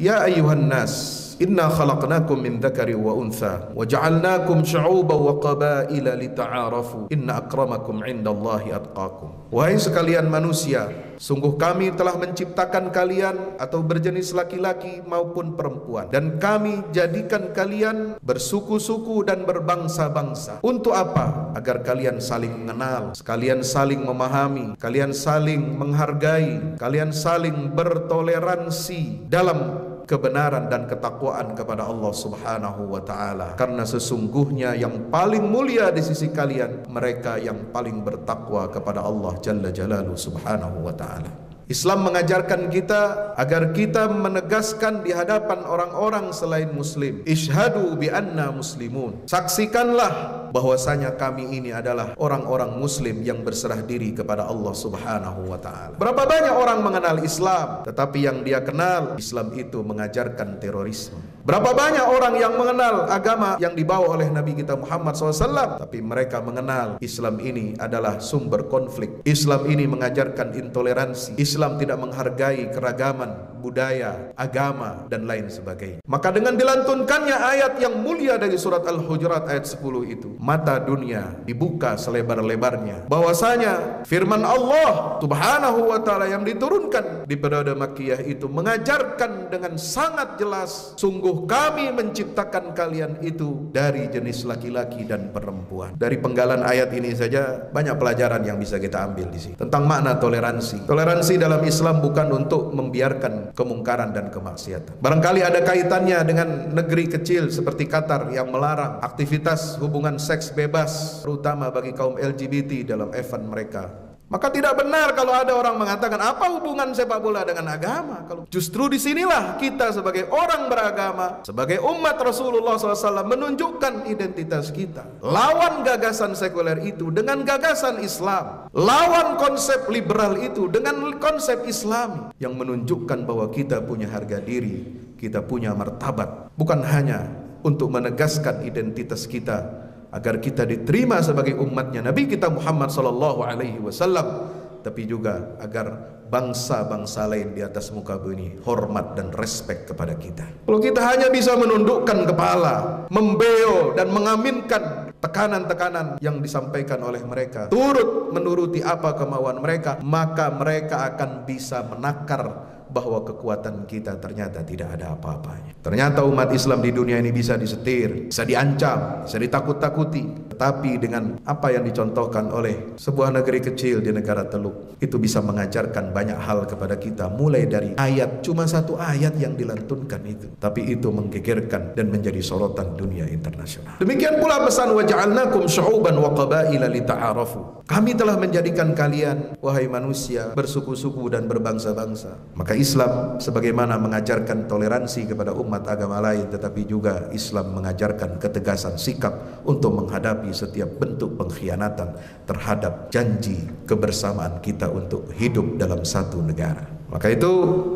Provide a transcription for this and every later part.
Ya ayuhan nas, inna khalaqnakum min dzakari wa untha wa ja'alnakum syu'uban wa qabaila lita'arafu inna akramakum 'indallahi atqakum. Wahai sekalian manusia, sungguh kami telah menciptakan kalian atau berjenis laki-laki maupun perempuan, dan kami jadikan kalian bersuku-suku dan berbangsa-bangsa. Untuk apa? Agar kalian saling mengenal, kalian saling memahami, kalian saling menghargai, kalian saling bertoleransi dalam kebenaran dan ketakwaan kepada Allah Subhanahu wa ta'ala. Karena sesungguhnya yang paling mulia di sisi kalian mereka yang paling bertakwa kepada Allah Jalla Jalaluhu Subhanahu wa ta'ala. Islam mengajarkan kita agar kita menegaskan di hadapan orang-orang selain muslim, Ishhadu bi anna muslimun. Saksikanlah bahwasanya kami ini adalah orang-orang muslim yang berserah diri kepada Allah Subhanahu wa ta'ala. Berapa banyak orang mengenal Islam, tetapi yang dia kenal Islam itu mengajarkan terorisme. Berapa banyak orang yang mengenal agama yang dibawa oleh Nabi kita Muhammad SAW, tapi mereka mengenal Islam ini adalah sumber konflik. Islam ini mengajarkan intoleransi. Islam tidak menghargai keragaman budaya, agama, dan lain sebagainya. Maka dengan dilantunkannya ayat yang mulia dari surat Al-Hujurat ayat 10 itu, mata dunia dibuka selebar-lebarnya bahwasanya firman Allah Subhanahu wa ta'ala yang diturunkan di periode Makkiyah itu mengajarkan dengan sangat jelas, sungguh kami menciptakan kalian itu dari jenis laki-laki dan perempuan. Dari penggalan ayat ini saja banyak pelajaran yang bisa kita ambil di sini tentang makna toleransi. Toleransi dalam Islam bukan untuk membiarkan kemungkaran dan kemaksiatan. Barangkali ada kaitannya dengan negeri kecil seperti Qatar yang melarang aktivitas hubungan seks bebas, terutama bagi kaum LGBT dalam event mereka. Maka tidak benar kalau ada orang mengatakan apa hubungan sepak bola dengan agama. Kalau justru disinilah kita sebagai orang beragama, sebagai umat Rasulullah SAW menunjukkan identitas kita. Lawan gagasan sekuler itu dengan gagasan Islam. Lawan konsep liberal itu dengan konsep Islami yang menunjukkan bahwa kita punya harga diri, kita punya martabat. Bukan hanya untuk menegaskan identitas kita agar kita diterima sebagai umatnya Nabi kita Muhammad sallallahu alaihi wasallam, tapi juga agar bangsa-bangsa lain di atas muka bumi hormat dan respek kepada kita. Kalau kita hanya bisa menundukkan kepala, membeo dan mengaminkan tekanan-tekanan yang disampaikan oleh mereka, turut menuruti apa kemauan mereka, maka mereka akan bisa menakar bahwa kekuatan kita ternyata tidak ada apa-apanya. Ternyata umat Islam di dunia ini bisa disetir, bisa diancam, bisa ditakut-takuti. Tetapi dengan apa yang dicontohkan oleh sebuah negeri kecil di negara Teluk, itu bisa mengajarkan banyak hal kepada kita. Mulai dari ayat, cuma satu ayat yang dilantunkan itu, tapi itu menggegerkan dan menjadi sorotan dunia internasional. Demikian pula pesan wa ja'alnakum syu'uban wa qabaila lita'arafu. Kami telah menjadikan kalian, wahai manusia, bersuku-suku dan berbangsa-bangsa. Maka Islam sebagaimana mengajarkan toleransi kepada umat agama lain, tetapi juga Islam mengajarkan ketegasan sikap untuk menghadapi setiap bentuk pengkhianatan terhadap janji kebersamaan kita untuk hidup dalam satu negara. Maka itu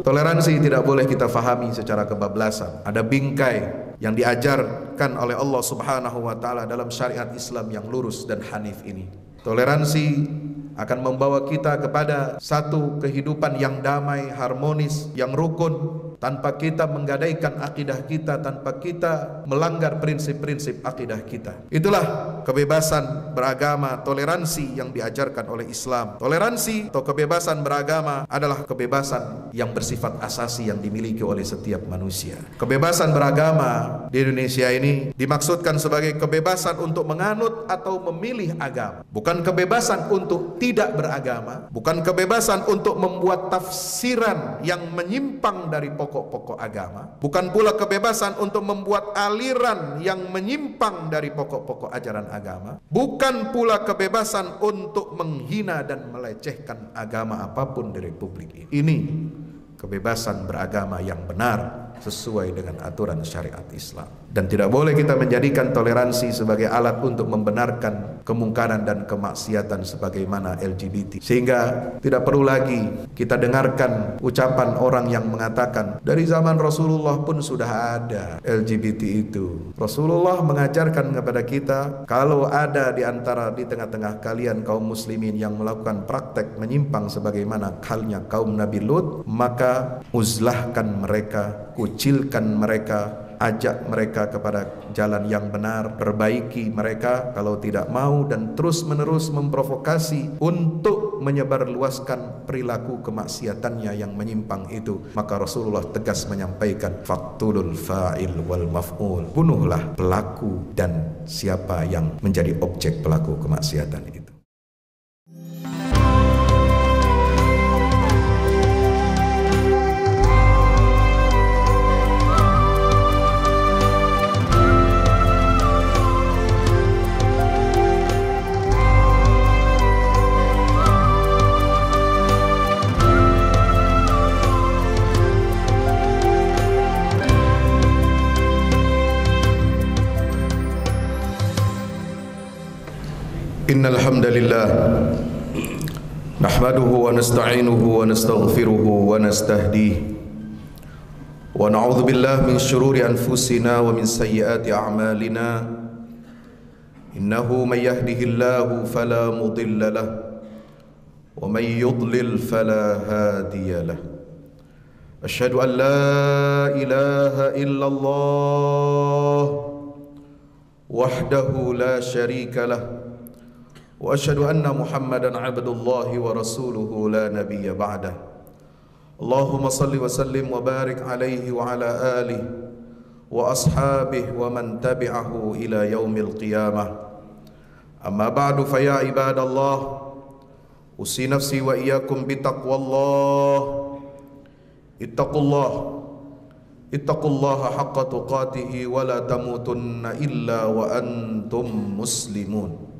toleransi tidak boleh kita fahami secara kebablasan. Ada bingkai yang diajarkan oleh Allah Subhanahu wa ta'ala dalam syariat Islam yang lurus dan hanif ini. Toleransi akan membawa kita kepada satu kehidupan yang damai, harmonis, yang rukun, tanpa kita menggadaikan akidah kita, tanpa kita melanggar prinsip-prinsip akidah kita. Itulah kebebasan beragama, toleransi yang diajarkan oleh Islam. Toleransi atau kebebasan beragama adalah kebebasan yang bersifat asasi yang dimiliki oleh setiap manusia. Kebebasan beragama di Indonesia ini dimaksudkan sebagai kebebasan untuk menganut atau memilih agama, bukan kebebasan untuk tidak beragama, bukan kebebasan untuk membuat tafsiran yang menyimpang dari pokok-pokok agama, bukan pula kebebasan untuk membuat aliran yang menyimpang dari pokok-pokok ajaran agama, bukan pula kebebasan untuk menghina dan melecehkan agama apapun di Republik ini. Ini kebebasan beragama yang benar sesuai dengan aturan syariat Islam. Dan tidak boleh kita menjadikan toleransi sebagai alat untuk membenarkan kemungkaran dan kemaksiatan sebagaimana LGBT. Sehingga tidak perlu lagi kita dengarkan ucapan orang yang mengatakan dari zaman Rasulullah pun sudah ada LGBT itu. Rasulullah mengajarkan kepada kita, kalau ada di tengah-tengah kalian kaum muslimin yang melakukan praktek menyimpang sebagaimana halnya kaum Nabi Lut, maka uzlahkan mereka, kucilkan mereka, ajak mereka kepada jalan yang benar, perbaiki mereka kalau tidak mau, dan terus-menerus memprovokasi untuk menyebarluaskan perilaku kemaksiatannya yang menyimpang itu. Maka Rasulullah tegas menyampaikan, faqtulul fa'il wal maf'ul, bunuhlah pelaku dan siapa yang menjadi objek pelaku kemaksiatan itu. Innal hamdalillah nahmaduhu wa nasta'inuhu wa nastaghfiruhu wa nastahdihi wa na'udzu billahi min shururi anfusina wa min sayyiati a'malina. Innahu may yahdihillahu fala mudilla lahu wa may yudlil fala hadiya lahu. Asyhadu an la ilaha illallah wahdahu la syarika lahu wa asyhadu anna Muhammadan abdullahi wa rasuluhu la nabiyya ba'dah. Allahumma salli wa sallim wa barik alaihi wa ala alihi wa ashabihi wa man tabi'ahu ila yaumil qiyamah. Amma ba'du, fa ya ibadallah, usi nafsi wa iyyakum bitaqwallah. Ittaqullaha haqqa tuqatihi wa la tamutunna illa wa antum muslimun.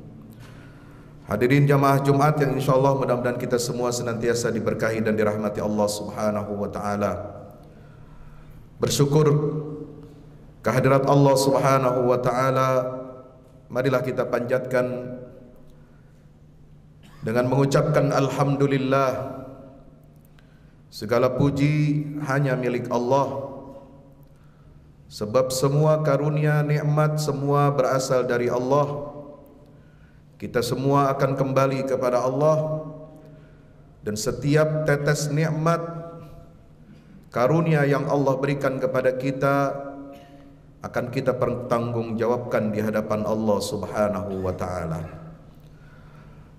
Hadirin jamaah Jumat yang insyaallah mudah-mudahan kita semua senantiasa diberkahi dan dirahmati Allah Subhanahu wa taala. Bersyukur kehadirat Allah Subhanahu wa taala, marilah kita panjatkan dengan mengucapkan alhamdulillah. Segala puji hanya milik Allah, sebab semua karunia nikmat semua berasal dari Allah. Kita semua akan kembali kepada Allah, dan setiap tetes nikmat karunia yang Allah berikan kepada kita akan kita pertanggungjawabkan di hadapan Allah Subhanahu wa taala.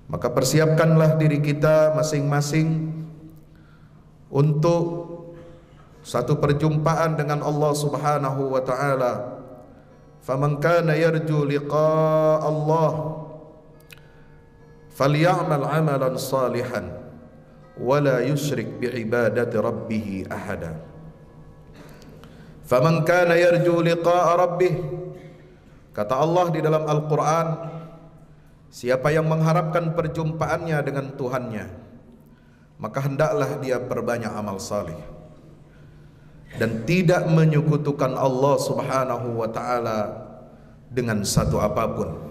Maka persiapkanlah diri kita masing-masing untuk satu perjumpaan dengan Allah Subhanahu wa taala. Faman kana yarju liqa Allah falyamal amalan salihan wala yusyrik biibadati rabbih ahada. Faman kana yarju liqa'a rabbih, kata Allah di dalam Al-Quran, siapa yang mengharapkan perjumpaannya dengan Tuhannya, maka hendaklah dia perbanyak amal salih dan tidak menyekutukan Allah Subhanahu wa ta'ala dengan satu apapun.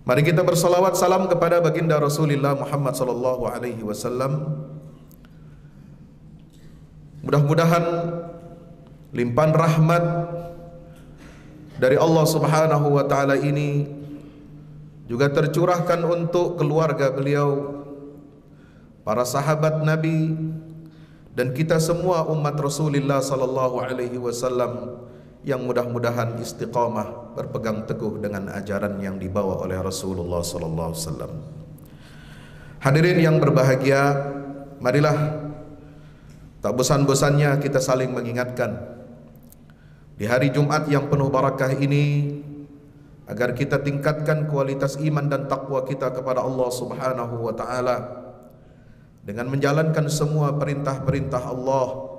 Mari kita bersalawat salam kepada baginda Rasulullah Muhammad sallallahu alaihi wasallam. Mudah-mudahan limpahan rahmat dari Allah Subhanahu wa taala ini juga tercurahkan untuk keluarga beliau, para sahabat Nabi, dan kita semua umat Rasulullah sallallahu alaihi wasallam yang mudah-mudahan istiqamah berpegang teguh dengan ajaran yang dibawa oleh Rasulullah sallallahu alaihi wasallam. Hadirin yang berbahagia, marilah tak bosan-bosannya kita saling mengingatkan di hari Jumat yang penuh barakah ini, agar kita tingkatkan kualitas iman dan takwa kita kepada Allah Subhanahu wa taala dengan menjalankan semua perintah-perintah Allah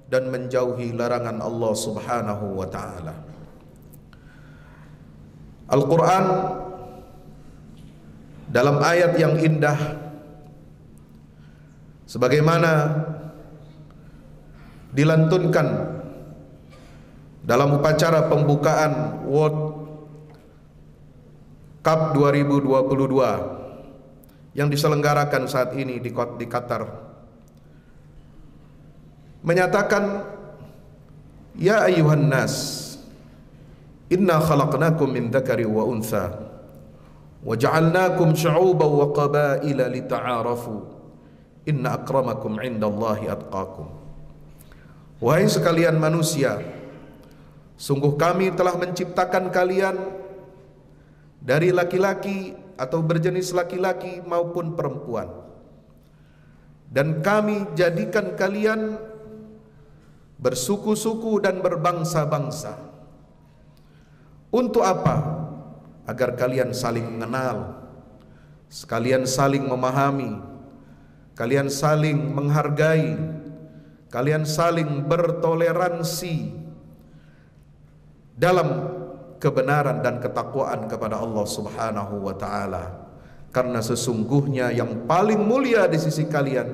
dan menjauhi larangan Allah Subhanahu wa taala. Al-Quran dalam ayat yang indah, sebagaimana dilantunkan dalam upacara pembukaan World Cup 2022 yang diselenggarakan saat ini di Qatar, menyatakan, ya ayuhan nas, inna khalaqnakum min dzakari wa untha wa ja'alnakum syu'uban wa qabaila lita'arafu inna akramakum 'indallahi atqakum. Wahai sekalian manusia, sungguh kami telah menciptakan kalian dari laki-laki atau berjenis laki-laki maupun perempuan, dan kami jadikan kalian bersuku-suku dan berbangsa-bangsa. Untuk apa? Agar kalian saling mengenal, kalian saling memahami, kalian saling menghargai, kalian saling bertoleransi dalam kebenaran dan ketakwaan kepada Allah Subhanahu wa taala. Karena sesungguhnya yang paling mulia di sisi kalian,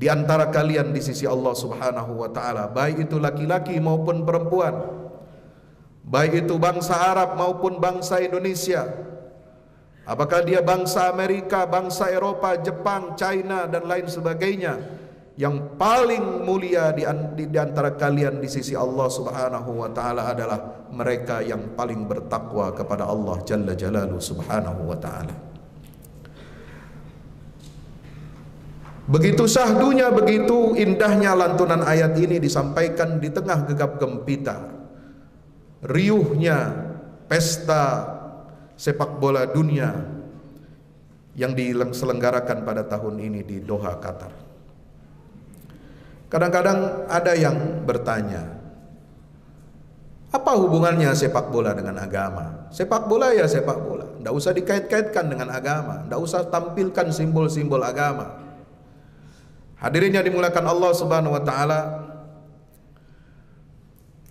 di antara kalian di sisi Allah Subhanahu wa taala, baik itu laki-laki maupun perempuan, baik itu bangsa Arab maupun bangsa Indonesia, apakah dia bangsa Amerika, bangsa Eropa, Jepang, China dan lain sebagainya, yang paling mulia di antara kalian di sisi Allah Subhanahu wa taala adalah mereka yang paling bertakwa kepada Allah Jalla Jalaluhu Subhanahu wa taala. Begitu syahdunya, begitu indahnya lantunan ayat ini disampaikan di tengah gegap gempita riuhnya pesta sepak bola dunia yang diselenggarakan pada tahun ini di Doha, Qatar. Kadang-kadang ada yang bertanya, apa hubungannya sepak bola dengan agama? Sepak bola ya sepak bola, tidak usah dikait-kaitkan dengan agama, tidak usah tampilkan simbol-simbol agama. Hadirin yang dimuliakan Allah Subhanahu wa taala,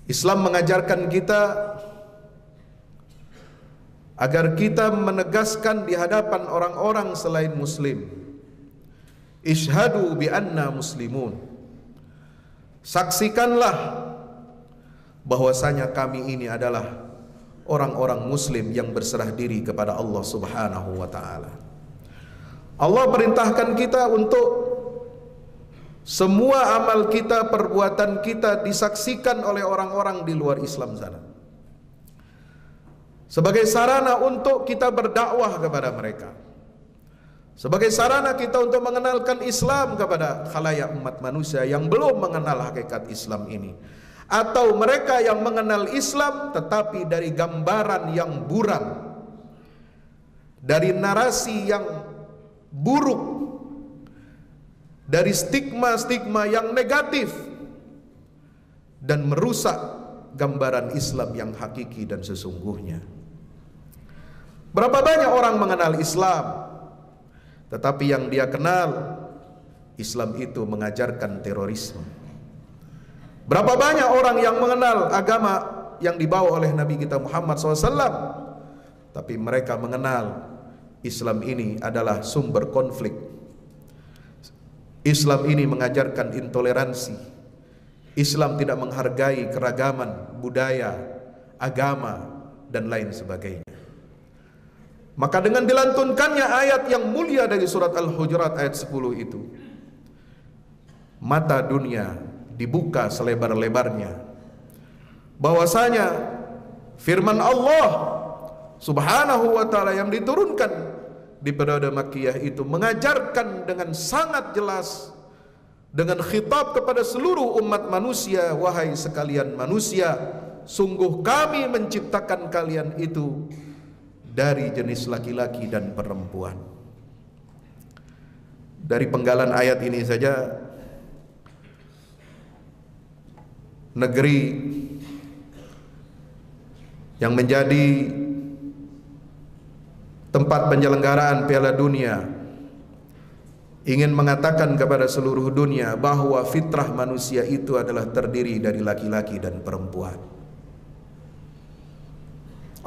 Islam mengajarkan kita agar kita menegaskan di hadapan orang-orang selain muslim, Ishhadu bi anna muslimun. Saksikanlah bahwasanya kami ini adalah orang-orang muslim yang berserah diri kepada Allah Subhanahu wa taala. Allah perintahkan kita untuk semua amal kita, perbuatan kita disaksikan oleh orang-orang di luar Islam sana, sebagai sarana untuk kita berdakwah kepada mereka, sebagai sarana kita untuk mengenalkan Islam kepada khalayak umat manusia yang belum mengenal hakikat Islam ini, atau mereka yang mengenal Islam tetapi dari gambaran yang buram, dari narasi yang buruk, dari stigma-stigma yang negatif, dan merusak gambaran Islam yang hakiki dan sesungguhnya. Berapa banyak orang mengenal Islam, tetapi yang dia kenal, Islam itu mengajarkan terorisme. Berapa banyak orang yang mengenal agama yang dibawa oleh Nabi kita Muhammad SAW, tapi mereka mengenal Islam ini adalah sumber konflik. Islam ini mengajarkan intoleransi. Islam tidak menghargai keragaman budaya, agama, dan lain sebagainya. Maka dengan dilantunkannya ayat yang mulia dari surat Al-Hujurat ayat 10 itu, mata dunia dibuka selebar-lebarnya, bahwasanya firman Allah Subhanahu wa ta'ala yang diturunkan di periode Makkiyah itu mengajarkan dengan sangat jelas, dengan khitab kepada seluruh umat manusia, wahai sekalian manusia, sungguh kami menciptakan kalian itu dari jenis laki-laki dan perempuan. Dari penggalan ayat ini saja, negeri yang menjadi tempat penyelenggaraan Piala Dunia ingin mengatakan kepada seluruh dunia bahwa fitrah manusia itu adalah terdiri dari laki-laki dan perempuan.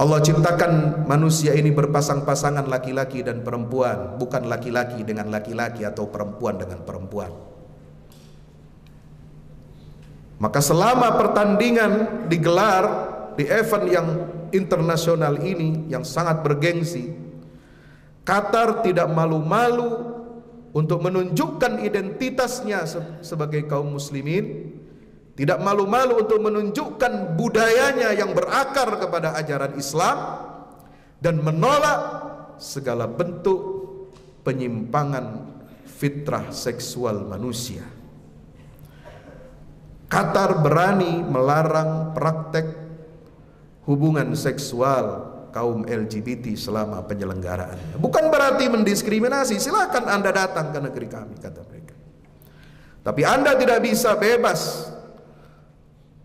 Allah ciptakan manusia ini berpasang-pasangan laki-laki dan perempuan, bukan laki-laki dengan laki-laki atau perempuan dengan perempuan. Maka selama pertandingan digelar di event yang internasional ini yang sangat bergengsi, Qatar tidak malu-malu untuk menunjukkan identitasnya sebagai kaum muslimin, tidak malu-malu untuk menunjukkan budayanya yang berakar kepada ajaran Islam, dan menolak segala bentuk penyimpangan fitrah seksual manusia. Qatar berani melarang praktek hubungan seksual kaum LGBT selama penyelenggaraan. Bukan berarti mendiskriminasi, silakan Anda datang ke negeri kami, kata mereka. Tapi Anda tidak bisa bebas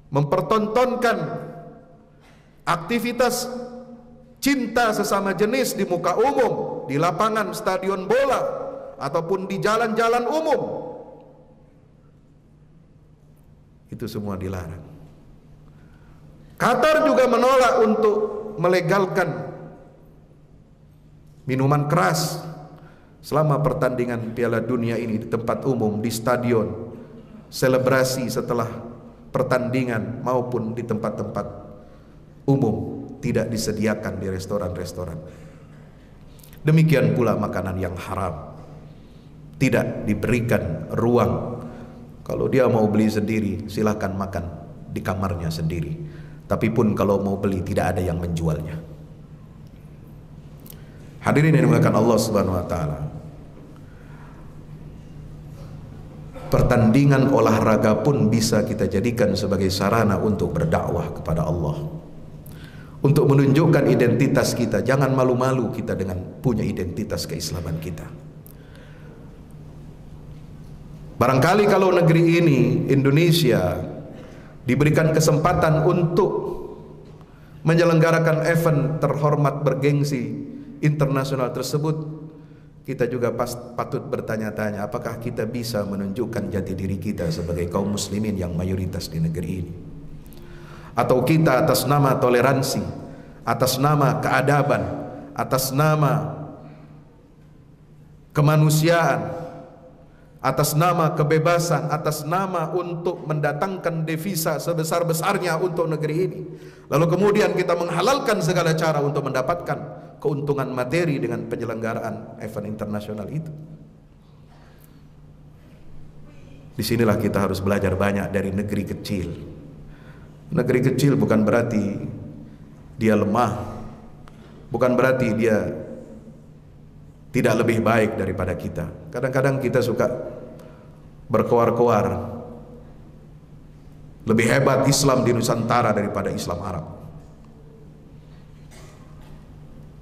mempertontonkan aktivitas cinta sesama jenis di muka umum, di lapangan stadion bola, ataupun di jalan-jalan umum. Itu semua dilarang. Qatar juga menolak untuk melegalkan minuman keras selama pertandingan Piala Dunia ini di tempat umum, di stadion, selebrasi setelah pertandingan maupun di tempat-tempat umum, tidak disediakan di restoran-restoran. Demikian pula makanan yang haram tidak diberikan ruang. Kalau dia mau beli sendiri, silahkan makan di kamarnya sendiri. Tapi pun kalau mau beli, tidak ada yang menjualnya. Hadirin yang dimuliakan Allah Subhanahu wa taala. Pertandingan olahraga pun bisa kita jadikan sebagai sarana untuk berdakwah kepada Allah, untuk menunjukkan identitas kita. Jangan malu-malu kita dengan punya identitas keislaman kita. Barangkali kalau negeri ini, Indonesia, diberikan kesempatan untuk menyelenggarakan event terhormat bergengsi internasional tersebut, kita juga patut bertanya-tanya, apakah kita bisa menunjukkan jati diri kita sebagai kaum muslimin yang mayoritas di negeri ini? Atau kita atas nama toleransi, atas nama keadaban, atas nama kemanusiaan, atas nama kebebasan, atas nama untuk mendatangkan devisa sebesar-besarnya untuk negeri ini, lalu kemudian kita menghalalkan segala cara untuk mendapatkan keuntungan materi dengan penyelenggaraan event internasional itu. Disinilah kita harus belajar banyak dari negeri kecil. Negeri kecil bukan berarti dia lemah, bukan berarti dia tidak lebih baik daripada kita. Kadang-kadang kita suka berkoar-koar, lebih hebat Islam di Nusantara daripada Islam Arab.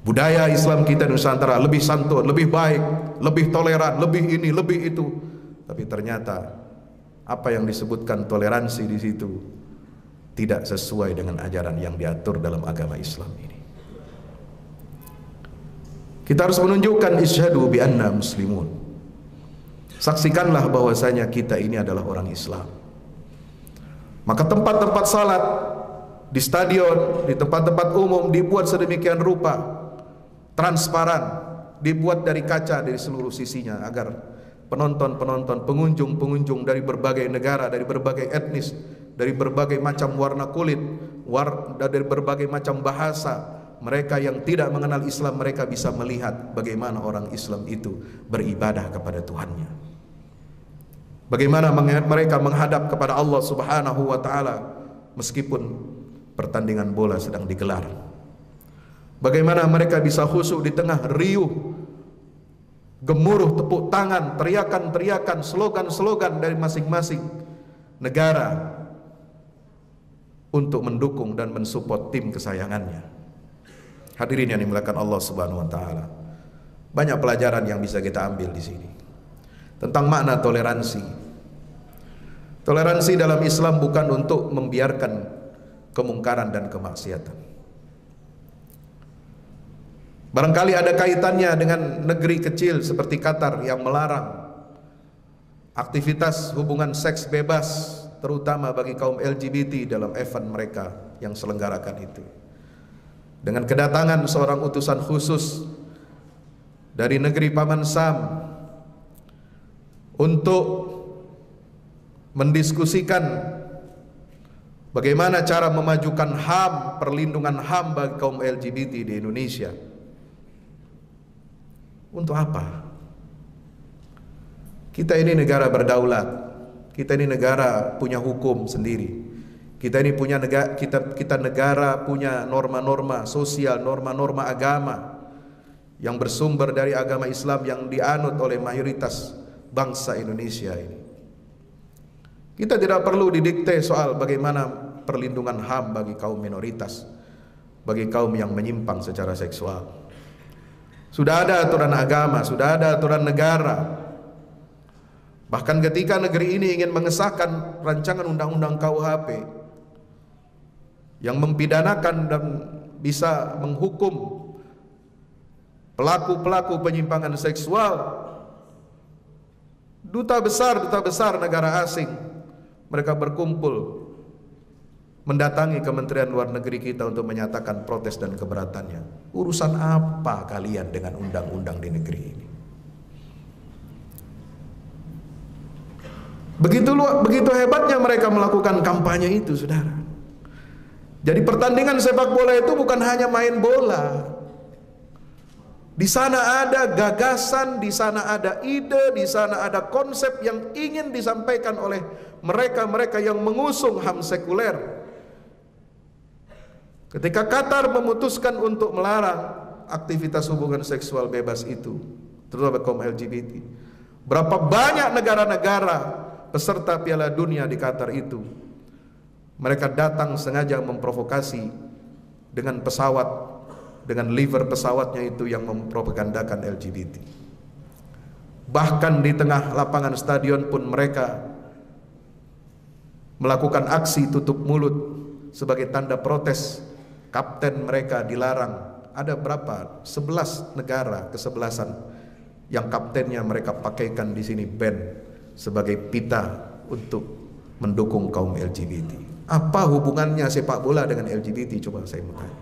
Budaya Islam kita di Nusantara lebih santun, lebih baik, lebih toleran, lebih ini, lebih itu. Tapi ternyata apa yang disebutkan toleransi di situ tidak sesuai dengan ajaran yang diatur dalam agama Islam ini. Kita harus menunjukkan isyhadu bi anna muslimun. Saksikanlah bahwasanya kita ini adalah orang Islam. Maka tempat-tempat salat di stadion, di tempat-tempat umum dibuat sedemikian rupa, transparan, dibuat dari kaca dari seluruh sisinya, agar penonton-penonton, pengunjung-pengunjung dari berbagai negara, dari berbagai etnis, dari berbagai macam warna kulit, dari berbagai macam bahasa, mereka yang tidak mengenal Islam, mereka bisa melihat bagaimana orang Islam itu beribadah kepada Tuhannya, bagaimana mereka menghadap kepada Allah Subhanahu wa taala meskipun pertandingan bola sedang digelar, bagaimana mereka bisa khusyuk di tengah riuh gemuruh tepuk tangan, teriakan-teriakan, slogan-slogan dari masing-masing negara untuk mendukung dan mensupport tim kesayangannya. Hadirin yang dimuliakan Allah Subhanahu wa taala. Banyak pelajaran yang bisa kita ambil di sini tentang makna toleransi. Toleransi dalam Islam bukan untuk membiarkan kemungkaran dan kemaksiatan. Barangkali ada kaitannya dengan negeri kecil seperti Qatar yang melarang aktivitas hubungan seks bebas, terutama bagi kaum LGBT dalam event mereka yang selenggarakan itu. Dengan kedatangan seorang utusan khusus dari negeri Paman Sam untuk mendiskusikan Bagaimana cara memajukan HAM, perlindungan HAM bagi kaum LGBT di Indonesia? Untuk apa? Kita ini negara berdaulat. Kita ini negara punya hukum sendiri. Kita ini punya kita negara punya norma-norma sosial, norma-norma agama yang bersumber dari agama Islam yang dianut oleh mayoritas bangsa Indonesia ini. Kita tidak perlu didikte soal bagaimana perlindungan HAM bagi kaum minoritas, bagi kaum yang menyimpang secara seksual. Sudah ada aturan agama, sudah ada aturan negara. Bahkan ketika negeri ini ingin mengesahkan rancangan undang-undang KUHP yang mempidanakan dan bisa menghukum pelaku-pelaku penyimpangan seksual, duta besar negara asing mereka berkumpul mendatangi Kementerian Luar Negeri kita untuk menyatakan protes dan keberatannya. Urusan apa kalian dengan undang-undang di negeri ini? Begitu hebatnya mereka melakukan kampanye itu, saudara. Jadi pertandingan sepak bola itu bukan hanya main bola. Di sana ada gagasan, di sana ada ide, di sana ada konsep yang ingin disampaikan oleh mereka-mereka yang mengusung HAM sekuler. Ketika Qatar memutuskan untuk melarang aktivitas hubungan seksual bebas itu, terutama kaum LGBT, berapa banyak negara-negara peserta Piala Dunia di Qatar itu, mereka datang sengaja memprovokasi dengan pesawat, dengan liver pesawatnya itu yang mempropagandakan LGBT. Bahkan di tengah lapangan stadion pun mereka melakukan aksi tutup mulut sebagai tanda protes. Kapten mereka dilarang. Ada berapa? 11 negara kesebelasan yang kaptennya mereka pakaikan di sini band sebagai pita untuk mendukung kaum LGBT. Apa hubungannya sepak bola dengan LGBT? Coba saya mau tanya.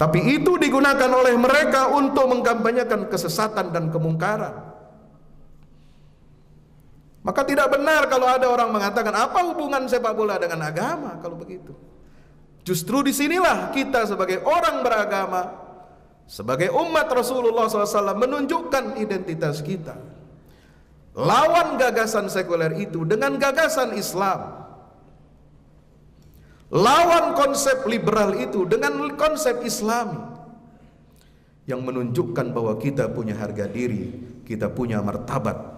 Tapi itu digunakan oleh mereka untuk mengkampanyekan kesesatan dan kemungkaran. Maka tidak benar kalau ada orang mengatakan apa hubungan sepak bola dengan agama kalau begitu. Justru disinilah kita sebagai orang beragama, sebagai umat Rasulullah SAW menunjukkan identitas kita. Lawan gagasan sekuler itu dengan gagasan Islam. Lawan konsep liberal itu dengan konsep Islami yang menunjukkan bahwa kita punya harga diri, kita punya martabat.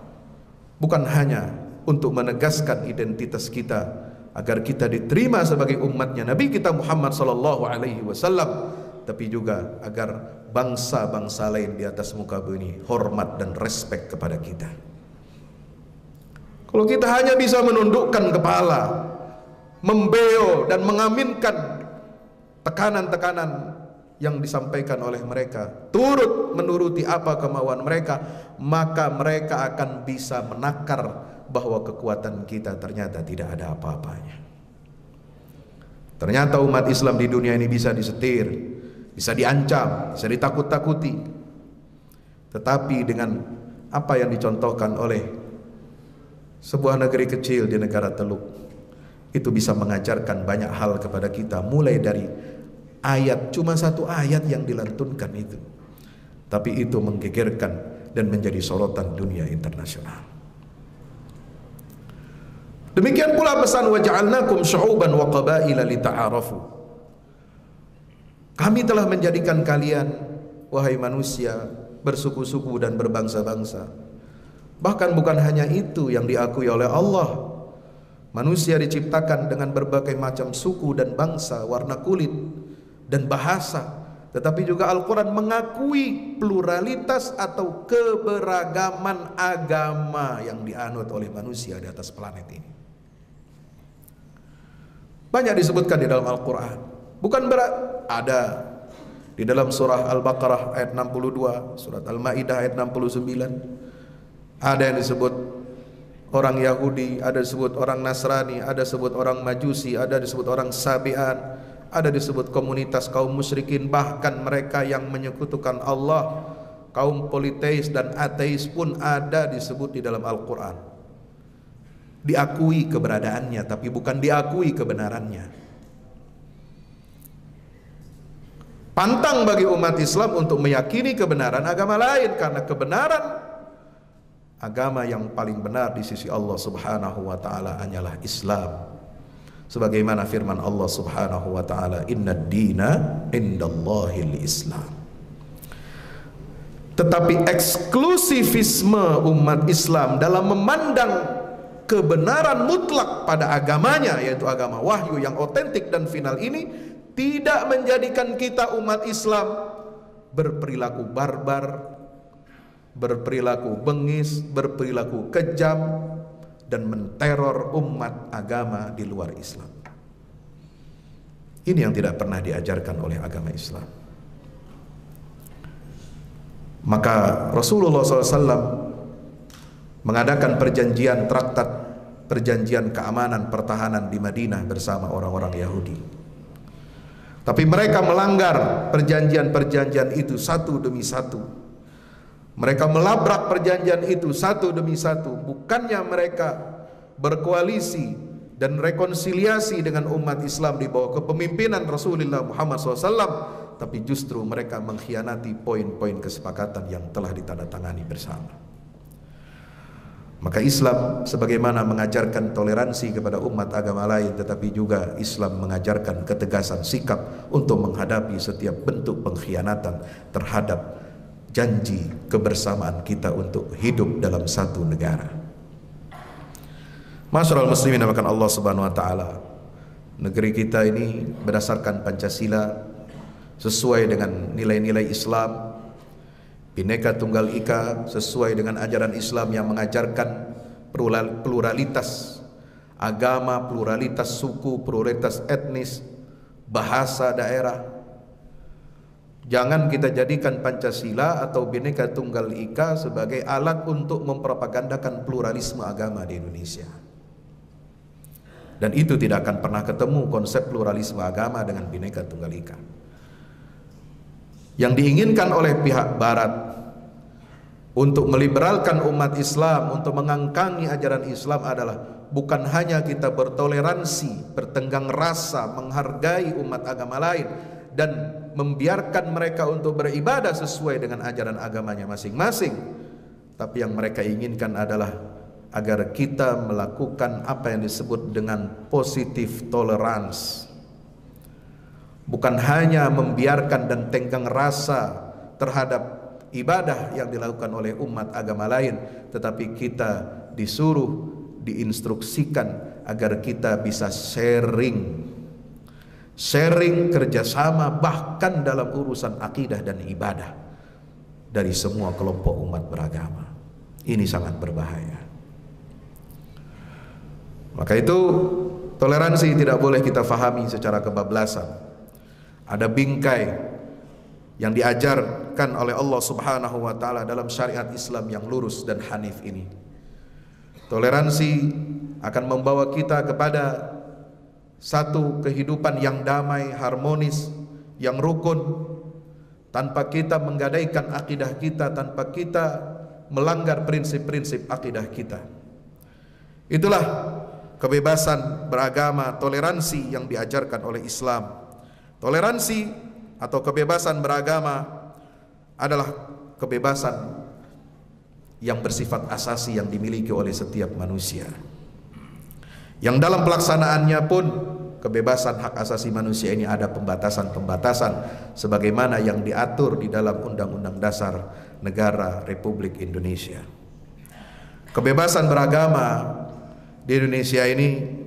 Bukan hanya untuk menegaskan identitas kita agar kita diterima sebagai umatnya Nabi kita Muhammad SAW, tapi juga agar bangsa-bangsa lain di atas muka bumi hormat dan respek kepada kita. Kalau kita hanya bisa menundukkan kepala, membeo dan mengaminkan tekanan-tekanan yang disampaikan oleh mereka, turut menuruti apa kemauan mereka, maka mereka akan bisa menakar bahwa kekuatan kita ternyata tidak ada apa-apanya. Ternyata umat Islam di dunia ini bisa disetir, bisa diancam, bisa ditakut-takuti. Tetapi dengan apa yang dicontohkan oleh sebuah negeri kecil di negara Teluk, itu bisa mengajarkan banyak hal kepada kita, mulai dari ayat, cuma satu ayat yang dilantunkan itu, tapi itu menggegerkan dan menjadi sorotan dunia internasional. Demikian pula pesan wa ja'alnakum syu'uban wa qabaila lita'arafu. Kami telah menjadikan kalian, wahai manusia, bersuku-suku dan berbangsa-bangsa. Bahkan bukan hanya itu yang diakui oleh Allah. Manusia diciptakan dengan berbagai macam suku dan bangsa, warna kulit dan bahasa. Tetapi juga Al-Quran mengakui pluralitas atau keberagaman agama yang dianut oleh manusia di atas planet ini. Banyak disebutkan di dalam Al-Quran. Bukan ada di dalam surah Al-Baqarah ayat 62, surat Al-Ma'idah ayat 69. Ada yang disebut orang Yahudi, ada disebut orang Nasrani, ada disebut orang Majusi, ada disebut orang Sabi'an, ada disebut komunitas kaum musyrikin, bahkan mereka yang menyekutukan Allah, kaum politeis dan ateis pun ada disebut di dalam Al-Quran. diakui keberadaannya, tapi bukan diakui kebenarannya. Pantang bagi umat Islam untuk meyakini kebenaran agama lain, karena kebenaran agama yang paling benar di sisi Allah Subhanahu wa taala hanyalah Islam. Sebagaimana firman Allah Subhanahu wa taala, "Innad dina indallahil Islam." Tetapi eksklusifisme umat Islam dalam memandang kebenaran mutlak pada agamanya, yaitu agama wahyu yang otentik dan final ini, tidak menjadikan kita umat Islam berperilaku barbar, berperilaku bengis, berperilaku kejam, dan menteror umat agama di luar Islam. Ini yang tidak pernah diajarkan oleh agama Islam. Maka Rasulullah SAW mengadakan perjanjian traktat, perjanjian keamanan pertahanan di Madinah bersama orang-orang Yahudi. Tapi mereka melanggar perjanjian-perjanjian itu satu demi satu. Mereka melabrak perjanjian itu satu demi satu. Bukannya mereka berkoalisi dan rekonsiliasi dengan umat Islam di bawah kepemimpinan Rasulullah Muhammad SAW, tapi justru mereka mengkhianati poin-poin kesepakatan yang telah ditandatangani bersama. Maka Islam sebagaimana mengajarkan toleransi kepada umat agama lain, tetapi juga Islam mengajarkan ketegasan sikap untuk menghadapi setiap bentuk pengkhianatan terhadap janji kebersamaan kita untuk hidup dalam satu negara. Masyarul muslimin akan Allah Subhanahu wa taala, negeri kita ini berdasarkan Pancasila, sesuai dengan nilai-nilai Islam, Bhinneka Tunggal Ika, sesuai dengan ajaran Islam yang mengajarkan pluralitas agama, pluralitas suku, pluralitas etnis, bahasa daerah. Jangan kita jadikan Pancasila atau Bhinneka Tunggal Ika sebagai alat untuk mempropagandakan pluralisme agama di Indonesia. Dan itu tidak akan pernah ketemu konsep pluralisme agama dengan Bhinneka Tunggal Ika. Yang diinginkan oleh pihak barat untuk meliberalkan umat Islam, untuk mengangkangi ajaran Islam adalah bukan hanya kita bertoleransi, bertenggang rasa, menghargai umat agama lain, dan membiarkan mereka untuk beribadah sesuai dengan ajaran agamanya masing-masing. Tapi yang mereka inginkan adalah agar kita melakukan apa yang disebut dengan positive tolerance. Bukan hanya membiarkan dan tenggang rasa terhadap ibadah yang dilakukan oleh umat agama lain, tetapi kita disuruh, diinstruksikan agar kita bisa sharing kerjasama bahkan dalam urusan akidah dan ibadah dari semua kelompok umat beragama. Ini sangat berbahaya. Maka itu toleransi tidak boleh kita fahami secara kebablasan. Ada bingkai yang diajarkan oleh Allah Subhanahu wa taala dalam syariat Islam yang lurus dan hanif ini. Toleransi akan membawa kita kepada satu kehidupan yang damai, harmonis, yang rukun, tanpa kita menggadaikan akidah kita, tanpa kita melanggar prinsip-prinsip akidah kita. Itulah kebebasan beragama, toleransi yang diajarkan oleh Islam. Toleransi atau kebebasan beragama adalah kebebasan yang bersifat asasi yang dimiliki oleh setiap manusia, yang dalam pelaksanaannya pun kebebasan hak asasi manusia ini ada pembatasan-pembatasan sebagaimana yang diatur di dalam Undang-Undang Dasar Negara Republik Indonesia. Kebebasan beragama di Indonesia ini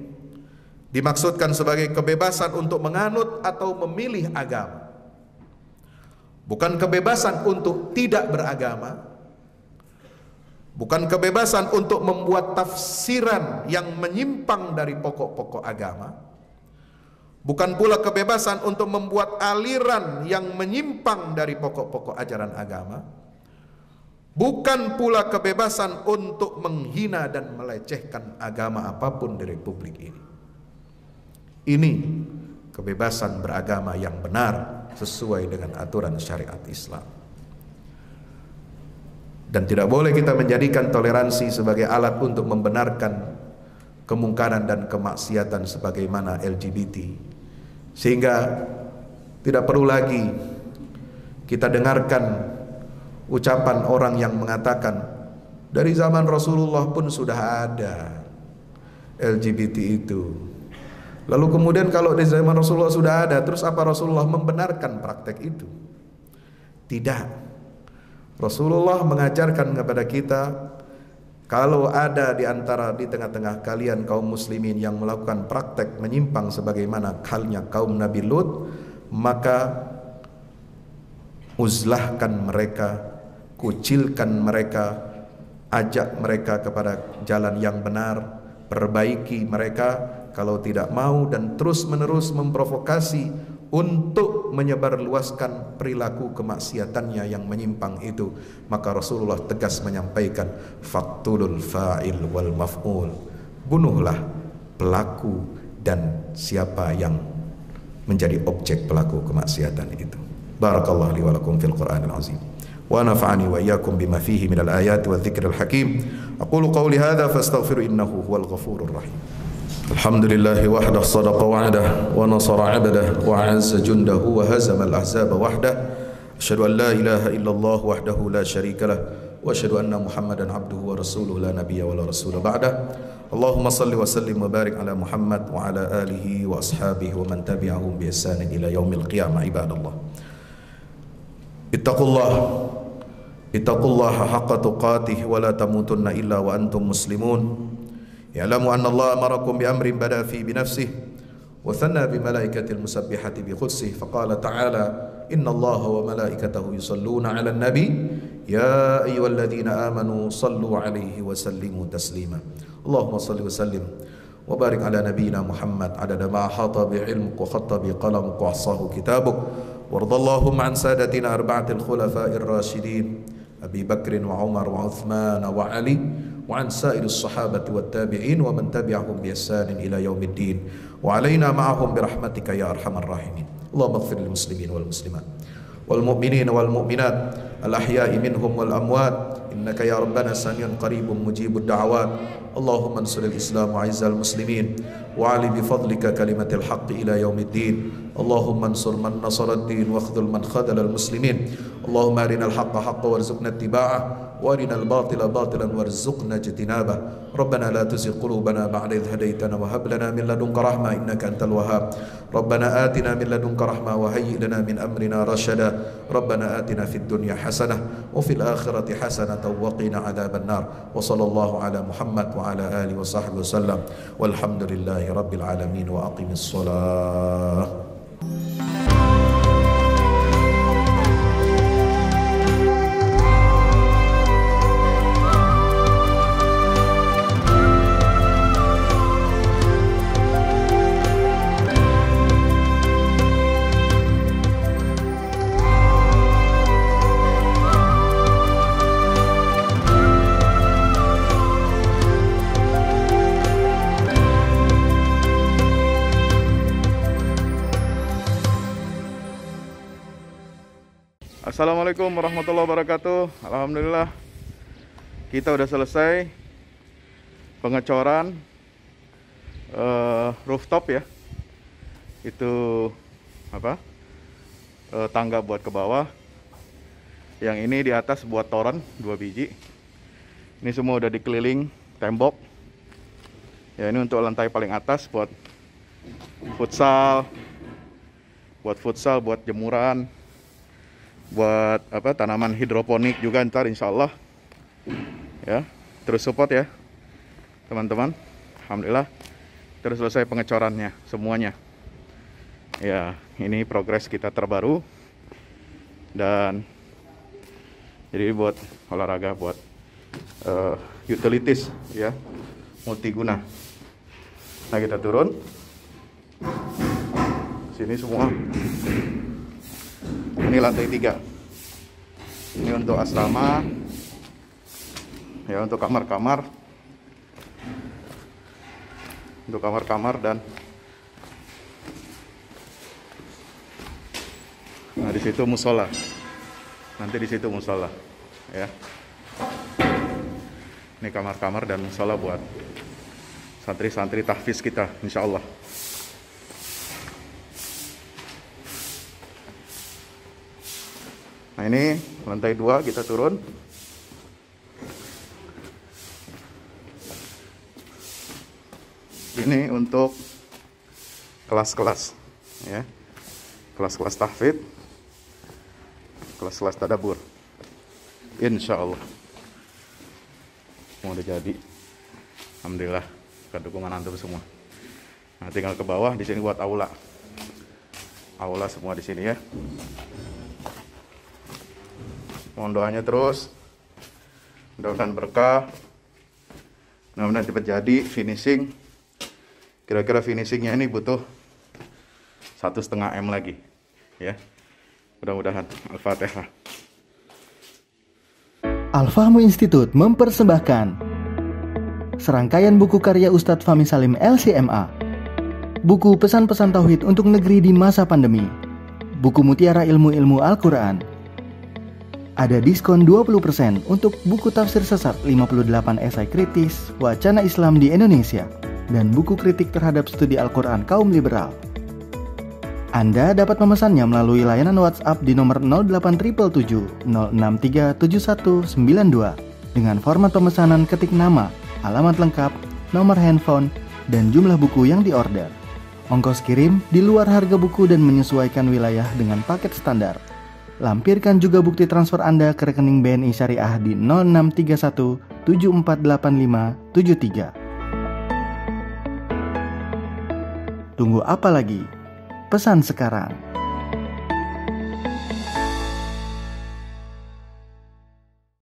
dimaksudkan sebagai kebebasan untuk menganut atau memilih agama, bukan kebebasan untuk tidak beragama, bukan kebebasan untuk membuat tafsiran yang menyimpang dari pokok-pokok agama, bukan pula kebebasan untuk membuat aliran yang menyimpang dari pokok-pokok ajaran agama, bukan pula kebebasan untuk menghina dan melecehkan agama apapun di Republik ini. Ini kebebasan beragama yang benar sesuai dengan aturan syariat Islam. Dan tidak boleh kita menjadikan toleransi sebagai alat untuk membenarkan kemungkaran dan kemaksiatan sebagaimana LGBT. Sehingga tidak perlu lagi kita dengarkan ucapan orang yang mengatakan dari zaman Rasulullah pun sudah ada LGBT itu. Lalu kemudian kalau di zaman Rasulullah sudah ada, terus apa Rasulullah membenarkan praktek itu? Tidak. Rasulullah mengajarkan kepada kita, kalau ada di tengah-tengah kalian kaum muslimin yang melakukan praktek menyimpang sebagaimana halnya kaum Nabi Lut, maka uzlahkan mereka, kucilkan mereka, ajak mereka kepada jalan yang benar, perbaiki mereka. Kalau tidak mau dan terus-menerus memprovokasi untuk menyebarluaskan perilaku kemaksiatannya yang menyimpang itu, maka Rasulullah tegas menyampaikan, faqtulul fa'il wal maf'ul, bunuhlah pelaku dan siapa yang menjadi objek pelaku kemaksiatan itu. Barakallahu li wa lakum fil Qur'anil azim wa nafa'ani wa iyyakum bima fihi minal ayati wadh-dhikril hakim. Aqulu qawli hadza fastaghfiru innahu huwal ghafurur rahim. Alhamdulillahi wahdah sadaqa wa'dah wa nasara 'abdah wa 'azza jundahu wa hazama al-ahzaba wahdah. Asyhadu an la ilaha illallah wahdahu la syarika lah wa asyhadu anna Muhammadan 'abduhu wa rasuluhu la nabiyya wa la rasula ba'dah. Allahumma salli wa sallim wa barik ala Muhammad wa ala alihi wa ashabihi wa man tabi'ahum bi ihsanin ila yaumil qiyamah. Ibadallah, ittaqullaha haqqa tuqatih wa la tamutunna illa wa antum muslimun. Ya'lamu anna Allah amarakum bi amrin bada fi bi nafsihi wa thanna bi malaikatil musabbihati bi qudsih. Faqala ta'ala, inna Allah wa malaikatahu yusalluna 'alan nabi ya ayyuhalladzina amanu sallu 'alaihi wa sallimu taslima. Allahumma salli wa sallim wa barik ala nabiyyina Muhammad adada ma hata bi 'ilmuk wa khatta bi qalamuk wa ahsahu kitabuk. Wardallahumma an sadatina arba'atil khulafa'ir rasyidin Abi Bakrin wa Umar wa Uthman wa Ali wa an sa'iris sahabati wat tabi'in wa man tabi'ahum bi ihsanin ila yaumiddin wa alaina ma'ahum bi rahmatika ya arhamar rahimin. Allahumma ighfir lil muslimin wal muslimat wal mu'minin wal mu'minat al ahya'i minhum wal amwat innaka ya rabbana samiun qaribun mujibud da'awat. Allahumma ansuril islam wa izzal muslimin wa ali bi fadlika kalimatil haqqi ila yaumiddin. Allahumma ansur man nasaraddin wa khudhul man khadhalal muslimin. Allahumma arinal haqqa haqqa warzuqna ittiba'ah wa arinal batila batilan warzuqna ijtinabah. Rabbana la tuzigh qulubana ba'da idh hadaytana wa hab lana min ladunka rahmah innaka antal wahhab. Rabbana atina min ladunka rahmah wa hayyi lana min amrina rashada. Rabbana atina fid dunya hasanah wa fil akhirati hasanah wa qina adzaban nar. Wa sallallahu ala Muhammad wa ala alihi wa sahbihi wasallam. Walhamdulillahi rabbil alamin wa aqimis shalah. Assalamualaikum warahmatullahi wabarakatuh. Alhamdulillah kita udah selesai pengecoran rooftop ya. Itu apa? Tangga buat ke bawah. Yang ini di atas buat toren 2 biji. Ini semua udah dikeliling tembok. Ya, ini untuk lantai paling atas buat futsal, buat jemuran, buat apa, tanaman hidroponik juga ntar insya Allah ya. Terus support ya teman-teman. Alhamdulillah terus selesai pengecorannya semuanya ya. Ini progres kita terbaru dan jadi buat olahraga, buat utilities ya, multiguna. Nah kita turun sini semua. Ini lantai 3. Ini untuk asrama ya, untuk kamar-kamar, dan nah di situ musola. Nanti di situ musola ya. Ini kamar-kamar dan musola buat santri-santri tahfiz kita, insya Allah. Nah ini lantai 2 kita turun. Ini untuk kelas-kelas, ya, kelas-kelas tahfidz, kelas-kelas tadabbur. Insya Allah mau udah jadi. Alhamdulillah berkat dukungan antum semua. Nah tinggal ke bawah, di sini buat aula. Aula semua di sini ya. Mohon doanya terus. Mudah-mudahan berkah. Mudah-mudahan cepat jadi finishing. Kira-kira finishingnya ini butuh 1,5 M lagi, ya. Mudah-mudahan. Al-Fatihah. Al-Fahmu Institute mempersembahkan serangkaian buku karya Ustadz Fahmi Salim LCMA. Buku pesan-pesan tauhid untuk negeri di masa pandemi. Buku mutiara ilmu-ilmu Al-Quran. Ada diskon 20% untuk buku tafsir sesat 58 esai kritis wacana Islam di Indonesia dan buku kritik terhadap studi Al-Quran kaum liberal. Anda dapat memesannya melalui layanan WhatsApp di nomor 0877 063 7192 dengan format pemesanan ketik nama, alamat lengkap, nomor handphone, dan jumlah buku yang diorder. Ongkos kirim di luar harga buku dan menyesuaikan wilayah dengan paket standar. Lampirkan juga bukti transfer Anda ke rekening BNI Syariah di 0631 748573. Tunggu apa lagi? Pesan sekarang.